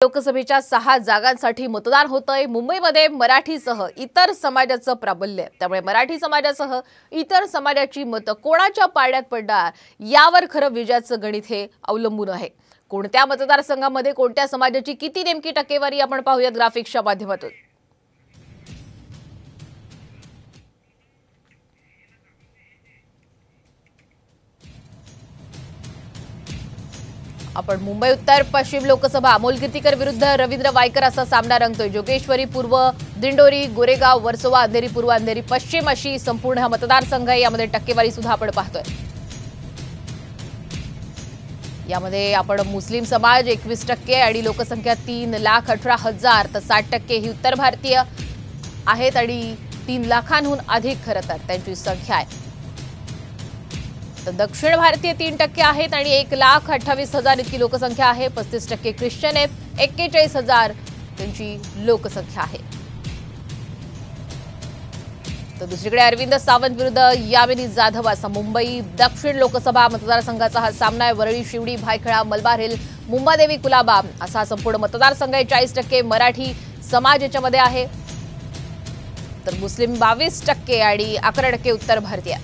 लोकसभेच्या 6 जागांसाठी मतदान होतंय। मुंबईमध्ये मराठीसह इतर समाजाचं प्राबल्य आहे, त्यामुळे मराठी समाजासह इतर समाजाची मतं कोणाच्या पारड्यात पडणार यावर खरं विजयाचं गणित हे अवलंबून आहे। कोणत्या मतदारसंघामध्ये कोणत्या समाजाची किती नेमकी टक्केवारी आपण पाहूयात ग्राफिक्सच्या माध्यमातून। आपण मुंबई उत्तर पश्चिम लोकसभा अमोल कीर्तीकर विरुद्ध रवींद्र वायकर असा सामना रंगतोय। जोगेश्वरी पूर्व, दिंडोरी, गोरेगाव, वर्सोवा, अंधेरी पूर्व, अंधेरी पश्चिम अशी संपूर्ण हा मतदारसंघ आहे। यामध्ये टक्केवारी सुद्धा आपण पाहतोय। यामध्ये आपण मुस्लिम समाज 21% आणि लोकसंख्या 3,18,000 तर 60% ही उत्तर भारतीय आहेत आणि 3 लाखांहून अधिक खरं तर त्यांची संख्या आहे। तर दक्षिण भारतीय 3% आहेत आणि 1,28,000 इतकी लोकसंख्या आहे। 35% ख्रिश्चन आहेत, 41,000 त्यांची लोकसंख्या आहे। तर दुसरीकडे अरविंद सावंत विरुद्ध यामिनी जाधव असा मुंबई दक्षिण लोकसभा मतदारसंघाचा हा सामना आहे। वरळी, शिवडी, भायखळा, मलबार हिल, मुंबादेवी, कुलाबा असा संपूर्ण मतदारसंघ आहे। 40% मराठी समाज याच्यामध्ये आहे, तर मुस्लिम 22% आणि 11% उत्तर भारतीय।